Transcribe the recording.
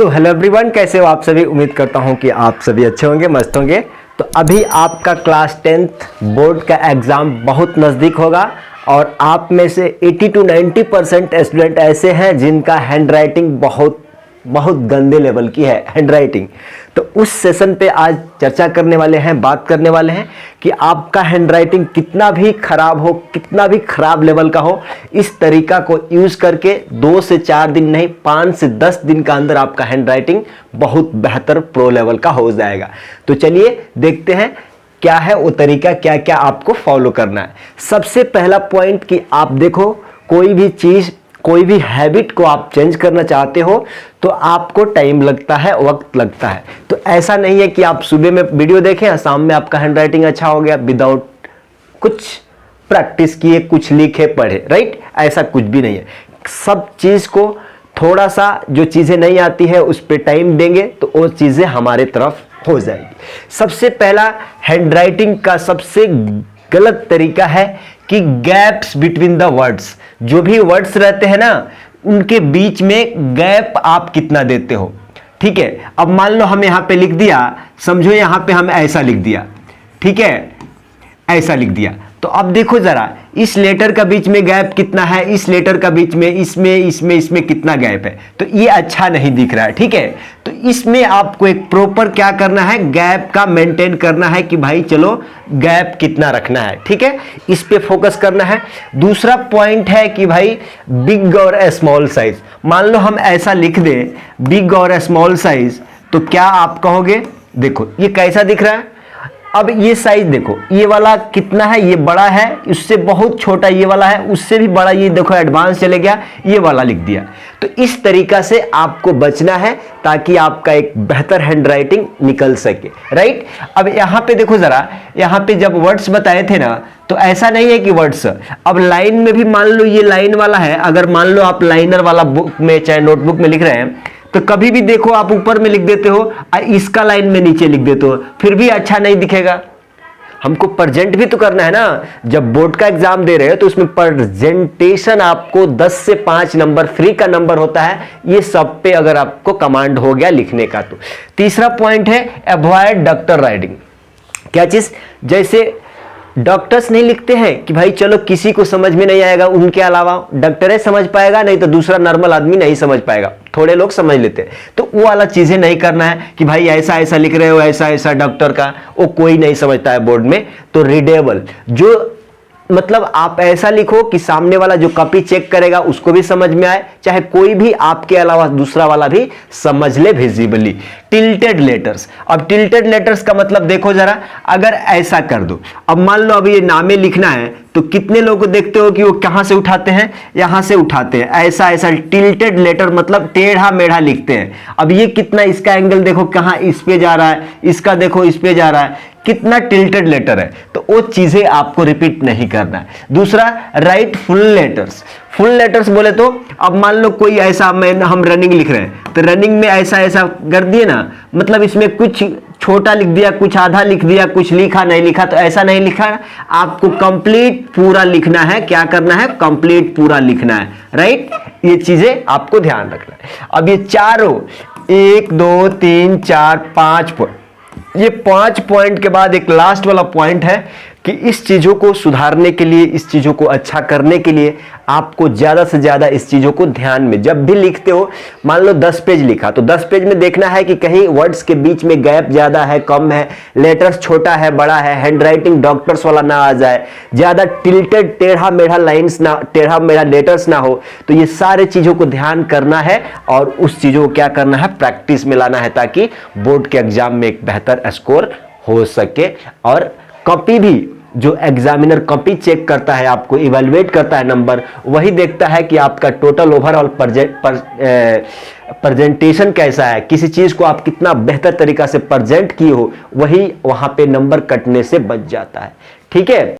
So hello everyone, कैसे हो आप सभी। उम्मीद करता हूं कि आप सभी अच्छे होंगे, मस्त होंगे। तो अभी आपका क्लास 10th बोर्ड का एग्ज़ाम बहुत नज़दीक होगा और आप में से 80 to 90% स्टूडेंट ऐसे हैं जिनका हैंड राइटिंग बहुत गंदे लेवल की है हैंड राइटिंग। तो उस सेशन पे आज चर्चा करने वाले हैं, बात करने वाले हैं कि आपका हैंड राइटिंग कितना भी खराब हो, कितना भी खराब लेवल का हो, इस तरीका को यूज़ करके 2 से 4 दिन नहीं 5 से 10 दिन का अंदर आपका हैंड राइटिंग बहुत बेहतर प्रो लेवल का हो जाएगा। तो चलिए देखते हैं क्या है वो तरीका, क्या क्या आपको फॉलो करना है। सबसे पहला पॉइंट कि आप देखो, कोई भी चीज़, कोई भी हैबिट को आप चेंज करना चाहते हो तो आपको टाइम लगता है, वक्त लगता है। तो ऐसा नहीं है कि आप सुबह में वीडियो देखें, शाम में आपका हैंड राइटिंग अच्छा हो गया विदाउट कुछ प्रैक्टिस किए, कुछ लिखे पढ़े, राइट। ऐसा कुछ भी नहीं है। सब चीज़ को थोड़ा सा, जो चीज़ें नहीं आती है उस पर टाइम देंगे तो वो चीज़ें हमारे तरफ हो जाएगी। सबसे पहला हैंड राइटिंग का सबसे गलत तरीका है कि गैप्स बिटवीन द वर्ड्स, जो भी वर्ड्स रहते हैं ना उनके बीच में गैप आप कितना देते हो। ठीक है, अब मान लो हम यहां पे लिख दिया, समझो यहां पे हम ऐसा लिख दिया, ठीक है, ऐसा लिख दिया। तो अब देखो जरा, इस लेटर का बीच में गैप कितना है, इस लेटर का बीच में, इसमें कितना गैप है। तो ये अच्छा नहीं दिख रहा है, ठीक है। तो इसमें आपको एक प्रॉपर क्या करना है, गैप का मेंटेन करना है कि भाई चलो गैप कितना रखना है, ठीक है, इस पे फोकस करना है। दूसरा पॉइंट है कि भाई बिग और स्मॉल साइज, मान लो हम ऐसा लिख दें बिग और स्मॉल साइज, तो क्या आप कहोगे, देखो ये कैसा दिख रहा है। अब ये साइज देखो, ये वाला कितना है, ये बड़ा है, इससे बहुत छोटा ये वाला है, उससे भी बड़ा, ये देखो एडवांस चले गया, ये वाला लिख दिया। तो इस तरीका से आपको बचना है ताकि आपका एक बेहतर हैंड राइटिंग निकल सके, राइट। अब यहाँ पे देखो जरा, यहाँ पे जब वर्ड्स बताए थे ना तो ऐसा नहीं है कि वर्ड्स, अब लाइन में भी मान लो ये लाइन वाला है, अगर मान लो आप लाइनर वाला बुक में चाहे नोटबुक में लिख रहे हैं तो कभी भी देखो आप ऊपर में लिख देते हो, इसका लाइन में नीचे लिख देते हो, फिर भी अच्छा नहीं दिखेगा। हमको प्रेजेंट भी तो करना है ना। जब बोर्ड का एग्जाम दे रहे हो तो उसमें प्रेजेंटेशन आपको 10 से 5 नंबर फ्री का नंबर होता है, ये सब पे अगर आपको कमांड हो गया लिखने का। तो तीसरा पॉइंट है अवॉइड डॉक्टर राइटिंग। क्या चीज, जैसे डॉक्टर्स नहीं लिखते हैं कि भाई चलो किसी को समझ में नहीं आएगा, उनके अलावा डॉक्टर समझ पाएगा, नहीं तो दूसरा नॉर्मल आदमी नहीं समझ पाएगा, थोड़े लोग समझ लेते हैं। तो वो वाला चीजें नहीं करना है कि भाई ऐसा ऐसा लिख रहे हो, ऐसा ऐसा डॉक्टर का, वो कोई नहीं समझता है बोर्ड में। तो रीडेबल, जो मतलब आप ऐसा लिखो कि सामने वाला जो कॉपी चेक करेगा उसको भी समझ में आए, चाहे कोई भी आपके अलावा दूसरा वाला भी समझ ले विजिबली। टिल्टेड लेटर्स, अब टिल्टेड लेटर्स का मतलब देखो जरा, अगर ऐसा कर दो, अब मान लो अब ये नामे लिखना है तो कितने लोग को देखते हो कि वो कहां से उठाते हैं, यहां से उठाते हैं, ऐसा ऐसा टिल्टेड लेटर मतलब टेढ़ा मेढ़ा लिखते हैं। अब ये कितना, इसका एंगल देखो कहां इस पे जा रहा है, इसका देखो इस पे जा रहा है, कितना टिल्टेड लेटर है। तो वो चीजें आपको रिपीट नहीं करना है। दूसरा, right full letters. Full letters बोले तो अब मान लो कोई ऐसा, हम रनिंग लिख रहे हैं तो रनिंग में ऐसा ऐसा कर दिए ना, मतलब इसमें कुछ छोटा लिख दिया, कुछ आधा लिख दिया, कुछ लिखा नहीं लिखा, तो ऐसा नहीं लिखा। आपको कंप्लीट पूरा लिखना है। क्या करना है, कंप्लीट पूरा लिखना है, राइट। ये चीजें आपको ध्यान रखना है। अब ये चारों 1 2 3 4 5 पॉइंट, ये 5 पॉइंट के बाद एक लास्ट वाला पॉइंट है कि इस चीजों को सुधारने के लिए, इस चीजों को अच्छा करने के लिए आपको ज्यादा से ज्यादा इस चीजों को ध्यान में, जब भी लिखते हो, मान लो 10 पेज लिखा तो 10 पेज में देखना है कि कहीं वर्ड्स के बीच में गैप ज्यादा है, कम है, लेटर्स छोटा है, बड़ा है, हैंड राइटिंग डॉक्टर्स वाला ना आ जाए, ज्यादा टिल्टेड टेढ़ा मेढ़ा लाइंस ना, टेढ़ा मेढ़ा लेटर्स ना हो। तो ये सारे चीजों को ध्यान करना है और उस चीजों को क्या करना है, प्रैक्टिस में लाना है ताकि बोर्ड के एग्जाम में एक बेहतर स्कोर हो सके। और कॉपी भी, जो एग्जामिनर कॉपी चेक करता है, आपको इवैल्यूएट करता है नंबर, वही देखता है कि आपका टोटल ओवरऑल प्रेजेंटेशन कैसा है, किसी चीज को आप कितना बेहतर तरीका से प्रेजेंट किए हो, वही वहां पे नंबर कटने से बच जाता है, ठीक है।